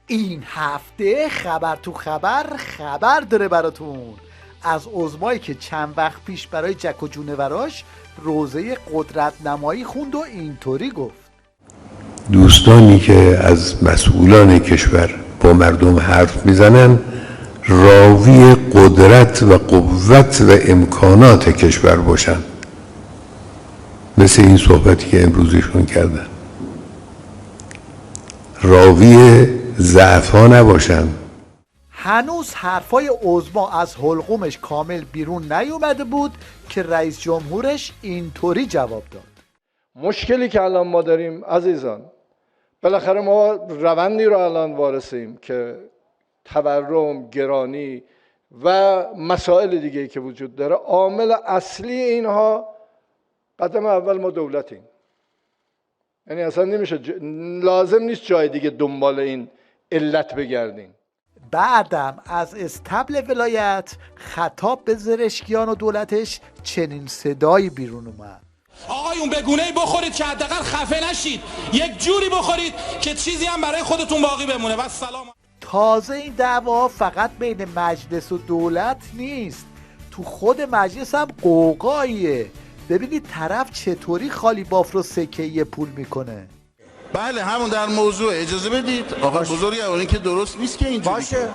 این هفته خبر تو خبر داره براتون از عظمایی که چند وقت پیش برای جک و جونوراش روزه قدرت نمایی خوند و اینطوری گفت: دوستانی که از مسئولان کشور با مردم حرف میزنن راوی قدرت و قوت و امکانات کشور باشن، مثل این صحبتی که امروزشون کردن، راوی ضعف ها نباشن. هنوز حرفای عظما از حلقومش کامل بیرون نیومده بود که رئیس جمهورش اینطوری جواب داد: مشکلی که الان ما داریم عزیزان، بالاخره ما روندی رو الان وارثیم که تورم، گرانی و مسائل دیگه که وجود داره، عامل اصلی اینها قدم اول ما دولتیم. یعنی اصلا نمیشه لازم نیست جای دیگه دنبال این علت بگردیم. بعدم از استبل ولایت خطاب به زرشکیان و دولتش چنین صدایی بیرون اومد: آقایون به گونه‌ای بخورید که حداقل خفه نشید، یک جوری بخورید که چیزی هم برای خودتون باقی بمونه. و سلام. تازه این دعوا فقط بین مجلس و دولت نیست، تو خود مجلس هم قوقاییه. ببینید طرف چطوری خالی باف رو سکه پول میکنه. بله همون در موضوع اجازه بدید آقا بزرگی اولین که درست نیست که اینجوری باشه.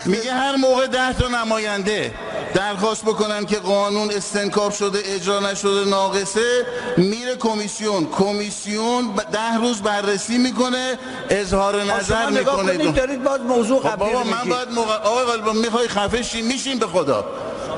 میگه هر موقع 10 تا نماینده درخواست بکنن که قانون استنکار شده، اجرا نشده، ناقصه، میره کمیسیون 10 روز بررسی میکنه، اظهار نظر میکنه. دارید باز موضوع قبلی بابا من باید آقای قلبان میخوای خفه شی میشین به خدا.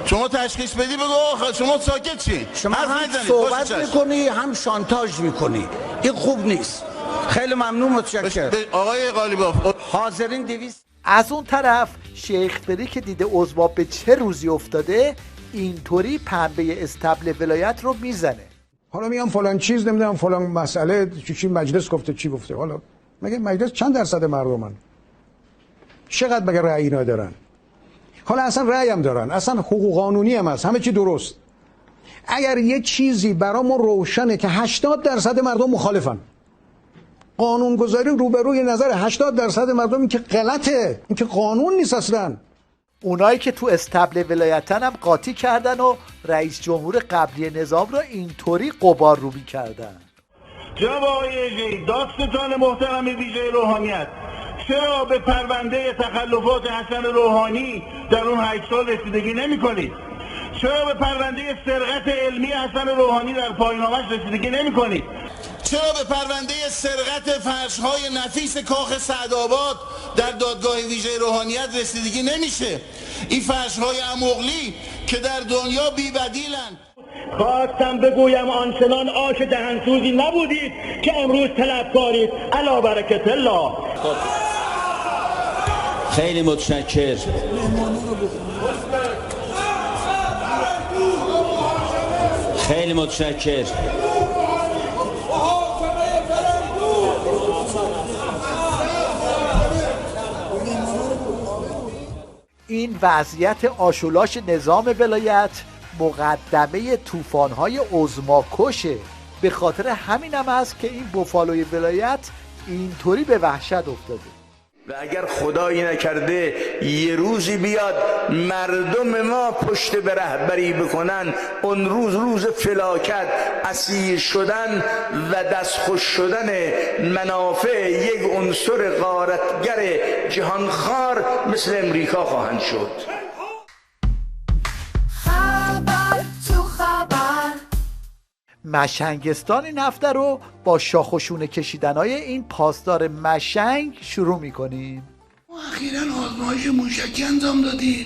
شما تشخیص بدی بگو آقا شما ساکت شین. شما هم صحبت میکنی هم شانتاژ میکنی، این خوب نیست. خیلی ممنون، متشکرم. آقای قالیباف حاضرین 200. از اون طرف شیخ فری که دیده عضو به چه روزی افتاده اینطوری پنبه استبل ولایت رو میزنه: حالا میگم فلان چیز نمیدونم فلان مسئله چی مجلس گفته چی گفته. حالا مگه مجلس چند درصد مردمن؟ چقدر مگه رأی اینا دارن؟ حالا اصلا رأی هم دارن، اصلا حقوق قانونی هم هست، همه چی درست. اگر یه چیزی برامون روشنه که 80% مردم مخالفن، قانونگذاری روبروی نظر 80% مردم، این که غلطه، این که قانون نیست اصلا. اونایی که تو استبل ولایتن هم قاطی کردن و رئیس جمهور قبلی نظام رو اینطوری قبار روبی کردن: جناب آقای دادستان محترم ویژه روحانیت، چرا به پرونده تخلفات حسن روحانی در اون 8 سال رسیدگی نمی کنید؟ چرا به پرونده سرقت علمی حسن روحانی در پایان‌نامه‌اش رسیدگی نمی کنید؟ چرا به پرونده سرقت فرش‌های نفیس کاخ سعدآباد در دادگاه ویژه روحانیت رسیدگی نمیشه؟ این فرش‌های اموغلی که در دنیا بی‌بدیلن. خواستم بگویم آنچنان آش دهنسوزی نبودید که امروز طلبکارید. علی برکت الله. خیلی متشکر. خیلی متشکر. این وضعیت آشولاش نظام ولایت مقدمه طوفان‌های عظماکشه. به خاطر همین هم هست که این بوفالوی ولایت اینطوری به وحشت افتاده. و اگر خدایی نکرده یه روزی بیاد مردم ما پشت به رهبری بکنن، اون روز فلاکت، اسیر شدن و دستخوش شدن منافع یک عنصر غارتگر جهانخوار مثل امریکا خواهند شد. مشنگستان این هفته رو با شاخ و شونه کشیدنای این پاسدار مشنگ شروع میکنیم. ما اخیراً آزمایش موشکی انجام دادیم.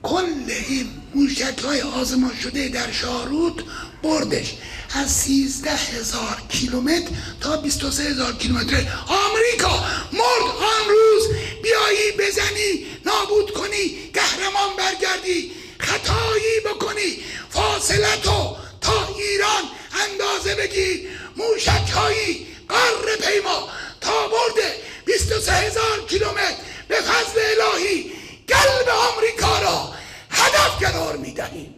کل این موشک‌های آزمایش شده در شاهرود بردش از 13,000 کیلومتر تا 23,000 کیلومتر آمریکا. مرد آن روز بیایی بزنی نابود کنی، قهرمان برگردی، خطایی بکنی، فاصلتو تا ایران اندازه بگی، موشک‌هایی قاره پیما تا برده 23,000 کیلومتر به فضل الهی قلب آمریکا را هدف قرار می‌دهیم.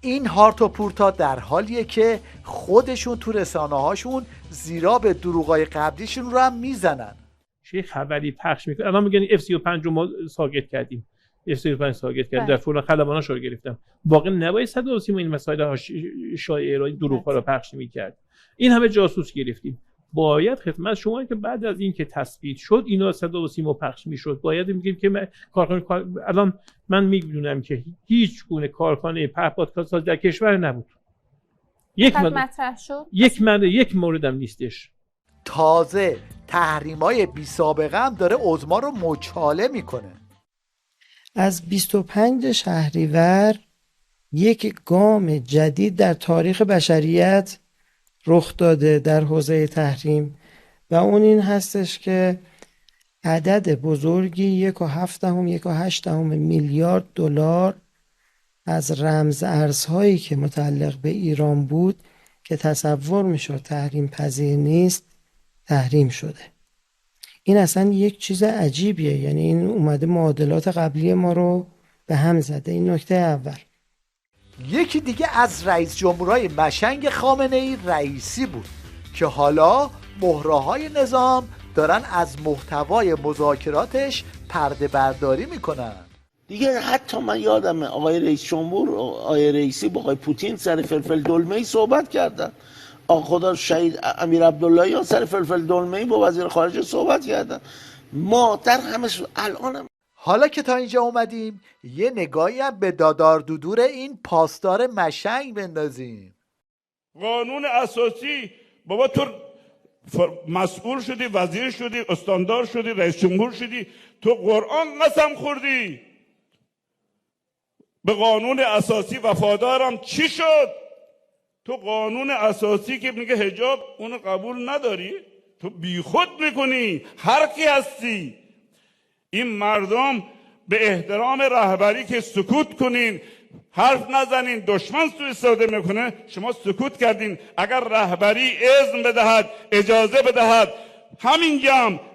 این هارت و پورتا در حالیه که خودشون تو رسانه هاشون زیرا دروغای قبلیشون رو هم میزنن. چه خبری پخش میکنه؟ الان میگن F35 رو ما ساقط کردیم، F35 ساقط کردیم، در فلان خلباناش رو گرفتم. واقعا نباید صدا و سیما این مسائل شایعه را دروغ‌ها رو پخش میکرد. این همه جاسوس گرفتیم. باید خدمت شما که بعد از این که تثبیت شد اینا صدا و سیما پخش میشد، باید میگیم که الان من میدونم که هیچ گونه کارخانه پهپاد ساز در کشور نبود. یک موردم نیستش. تازه تحریمای بی سابقه هم داره عظما رو مچاله میکنه. از 25 شهریور یک گام جدید در تاریخ بشریت رخ داده در حوزه تحریم و اون این هستش که عدد بزرگی 1.7 میلیارد دلار از رمز ارزهایی که متعلق به ایران بود که تصور میشد تحریم پذیر نیست تحریم شده. این اصلا یک چیز عجیبیه، یعنی این اومده معادلات قبلی ما رو به هم زده. این نکته اول. یکی دیگه از رئیس جمهورهای مشنگ خامنه‌ای رئیسی بود که حالا مهره‌های نظام دارن از محتوای مذاکراتش پرده برداری میکنن. دیگه حتی من یادمه آقای رئیس جمهور آقای رئیسی با آقای پوتین سر فلفل دلمه‌ای صحبت کردن. خدا شهید امیر عبداللهی یا سر فلفل دلمه‌ای با وزیر خارجه صحبت کردن. ما در همش الان حالا که تا اینجا اومدیم یه نگاهی هم به دادار دودور این پاسدار مشنگ بندازیم. قانون اساسی بابا تو مسئول شدی، وزیر شدی، استاندار شدی، رئیس جمهور شدی، تو قرآن قسم خوردی به قانون اساسی وفادارم. چی شد؟ تو قانون اساسی که میگه حجاب اونو قبول نداری؟ تو بیخود میکنی، هر کی هستی. این مردم به احترام رهبری که سکوت کنین، حرف نزنین، دشمن سوء استفاده میکنه، شما سکوت کردین. اگر رهبری اذن بدهد، اجازه بدهد،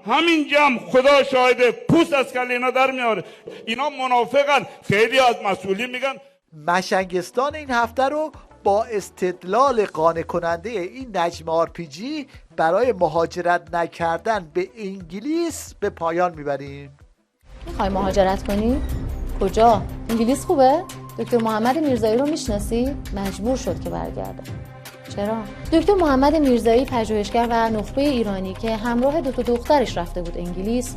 همین جمع خدا شاهده پوست از کله اینا در میاره. اینا منافقن. خیلی از مسئولین میگن مشنگستان این هفته رو با استدلال قانع کننده این نجم آرپیجی برای مهاجرت نکردن به انگلیس به پایان میبریم. میخوای مهاجرت کنی؟ کجا؟ انگلیس خوبه؟ دکتر محمد میرزایی رو میشناسی؟ مجبور شد که برگرده. چرا؟ دکتر محمد میرزایی پژوهشگر و نخبه ایرانی که همراه دو دخترش رفته بود انگلیس،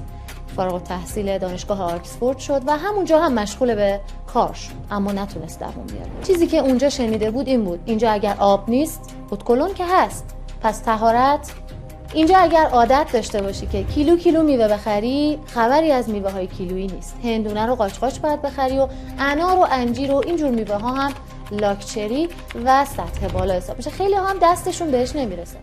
فارغ التحصیل دانشگاه آکسفورد شد و همونجا هم مشغول به کار شد، اما نتونست دوام بیاره. چیزی که اونجا شنیده بود این بود: اینجا اگر آب نیست، اتکلون که هست، پس طهارت. اینجا اگر عادت داشته باشی که کیلو میوه بخری، خبری از میوه های کیلویی نیست. هندونه رو قاچ باید بخری و انار و انجیر و اینجور میوه ها هم لاکچری و سطح بالا حساب میشه. خیلی هم دستشون بهش نمیرسه.